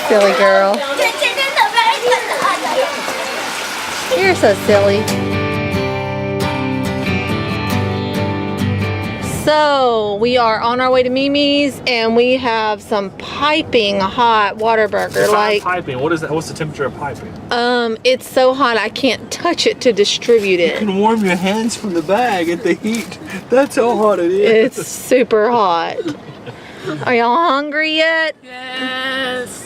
Silly girl. You're so silly. So we are on our way to Mimi's, and we have some piping hot water burger. Like piping. What is that? What's the temperature of piping? It's so hot I can't touch it to distribute it. You can warm your hands from the bag at the heat. That's how hot it is. It's super hot. Are y'all hungry yet? Yes.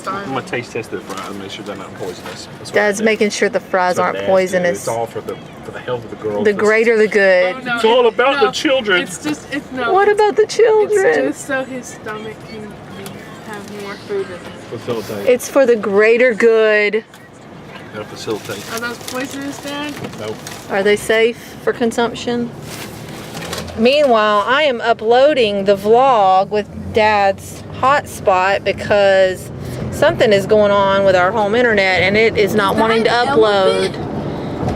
I'm gonna taste test the fries, make sure they're not poisonous. Dad's making sure the fries aren't poisonous. It's all for the health of the girls. The greater the good. Oh, no, it's all about the children. What about the children? It's just so his stomach can have more food in it. Facilitate. It's for the greater good. Gotta facilitate. Are those poisonous, Dad? Nope. Are they safe for consumption? Meanwhile, I am uploading the vlog with Dad's hotspot because something is going on with our home internet and it is not wanting to upload.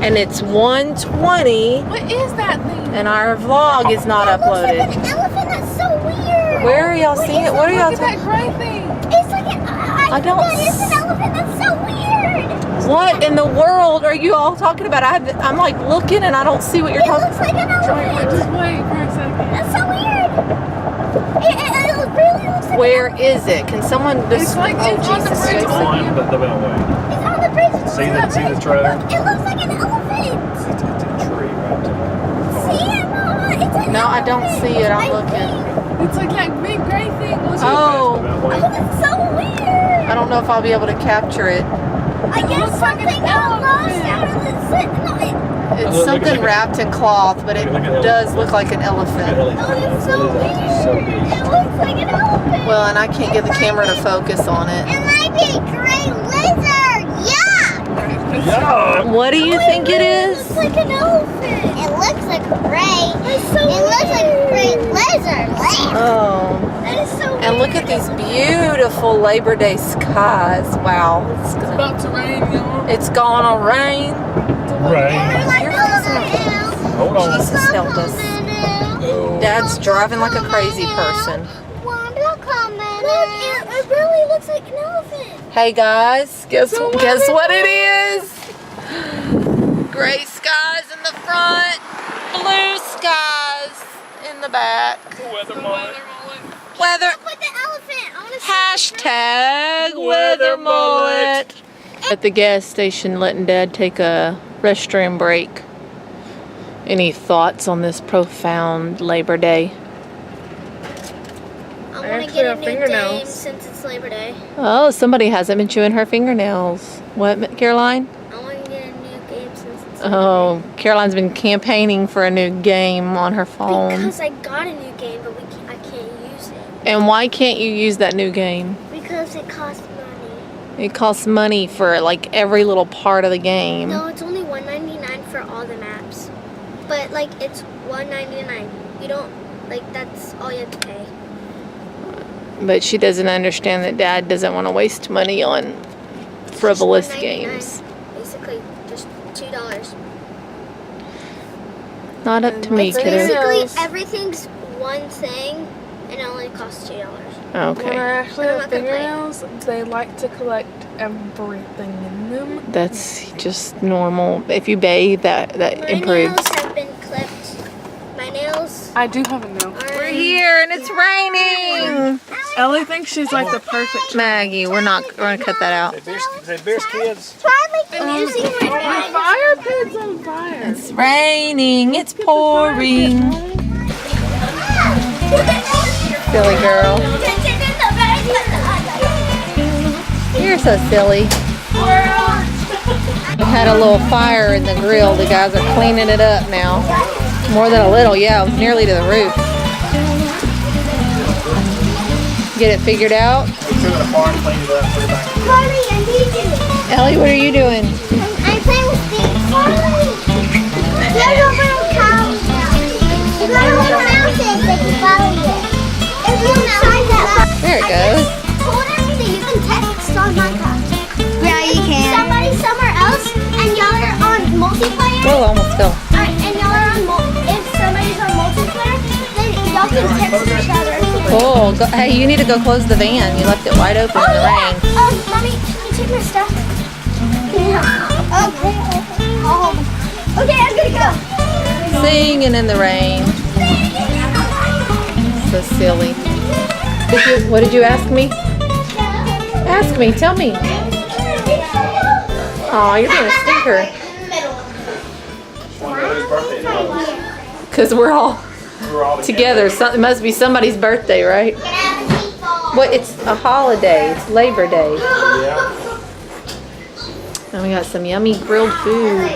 And it's 1:20. What is that thing? And our vlog is not uploaded. It looks like an elephant. That's so weird. Where are y'all seeing it? What are y'all Look at that gray thing. It's like an. I don't. That is an elephant. That's so weird. What in the world are you all talking about? I'm like looking and I don't see what you're talking It looks like an elephant. Just wait for a second. That's so weird. It really looks like. Where is it? Can someone just? It's like it's on the bridge. It's on the beltway. It's on the bridge. See the trailer? Look, it looks like an elephant. It's a tree right there. See it, Mama? It's an No, I don't elephant. see it. I'm looking. It's like that big gray thing. Oh. Oh, that's so weird. I don't know if I'll be able to capture it. I guess something got lost out of the set. No, It's something wrapped in cloth, but it does look like an elephant. oh, it's so weird. It looks like an elephant. Well, and I can't get the camera to focus on it. It might be a gray lizard. Yeah. Yeah. What do you think it is? It looks like an elephant. It looks like a gray. It looks like a gray lizard. Oh. That is so weird. And look at these beautiful Labor Day skies. Wow. It's about to rain, y'all. It's gonna rain. Right. Hold on. Jesus help us. Dad's driving like a crazy person. Look, it really looks like an elephant. Hey guys, guess what it is? Gray skies in the front, blue skies in the back. Weather mullet. Weather. With the elephant. I want to Hashtag weather mullet. At the gas station, letting Dad take a restroom break. Any thoughts on this profound Labor Day? I want to get a new game since it's Labor Day. Oh, somebody hasn't been chewing her fingernails. What, Caroline? I want to get a new game since it's Oh, Caroline's been campaigning for a new game on her phone. Because I got a new game, but I can't use it. And why can't you use that new game? Because it costs money. It costs money for like every little part of the game. No, it's only $1.99 for all the maps. But like it's $1.99. You don't that's all you have to pay. But she doesn't understand that Dad doesn't want to waste money on frivolous $1.99. games. Basically, just $2. Not up to me, kiddo. Basically, everything's one thing, and it only costs $2. When Okay. I actually I'm have not gonna play. fingernails, they like to collect everything in them. That's just normal. If you bathe, that My improves. nails have been clipped. My nails I do have a nail. are... We're here and it's raining. Ellie thinks she's like the perfect. Maggie, we're gonna cut that out. Say Bears kids. Try like the music right My now. fire pit's on fire. It's raining, it's pouring. Silly girl. You're so silly. We had a little fire in the grill. The guys are cleaning it up now. More than a little, yeah, it was nearly to the roof. Get it figured out? We took it apart, cleaned it up, put it back. Carly, I need you. Ellie, what are you doing? I'm playing with things. Carly! There's a little cow now. You got a little mountain that can follow you. If you try that, There it goes. told everything. You can text on Minecraft. Yeah, you can. Somebody somewhere else, and y'all are on multiplayer. Whoa, almost fell. And y'all are on if somebody's on multiplayer, then y'all can text each other. Cool. Go, hey, you need to go close the van. You left it wide open in the rain. Let me take my stuff. Okay, I'm gonna go. Singing in the rain. So silly. What did you ask me? Ask me. Tell me. Oh, you're being a stinker. Because we're all together. So, it must be somebody's birthday, right? What? It's a holiday. It's Labor Day. And we got some yummy grilled food.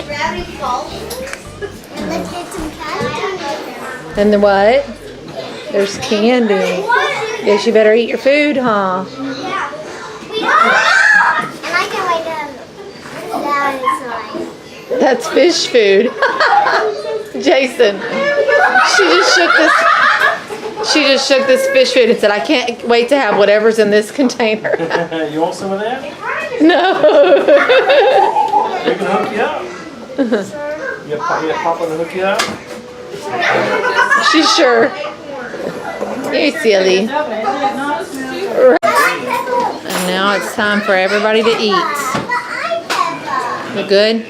And the what? There's candy. Guess you better eat your food, huh? That's fish food. Jason. She just shook this fish food and said, "I can't wait to have whatever's in this container." You want some of that? No. We can hook you up. You got Papa to hook you up? She's sure. You're silly. And now it's time for everybody to eat. You good?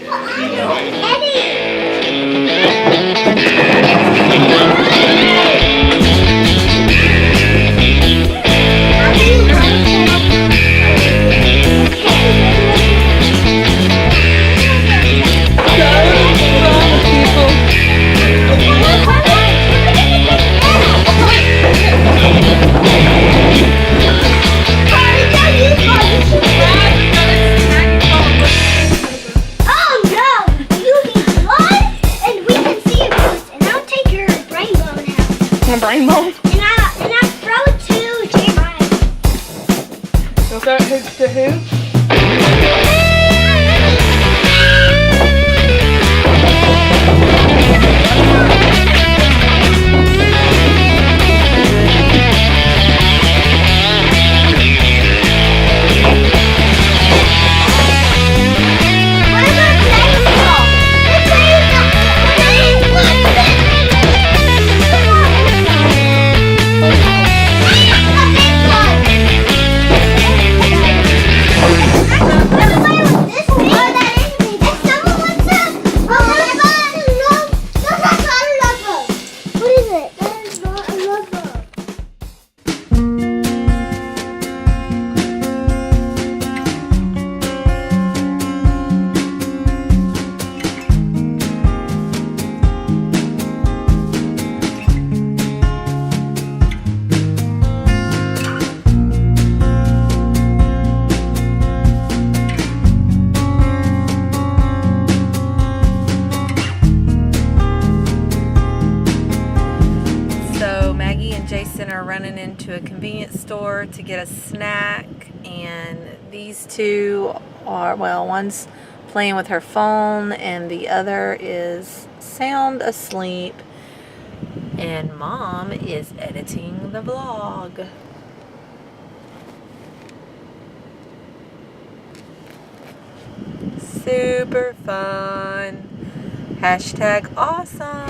Rainbow. And I throw it to Jeremiah. Is that who to who? Running into a convenience store to get a snack, and these two are, well, one's playing with her phone and the other is sound asleep, and Mom is editing the vlog. Super fun. #awesome.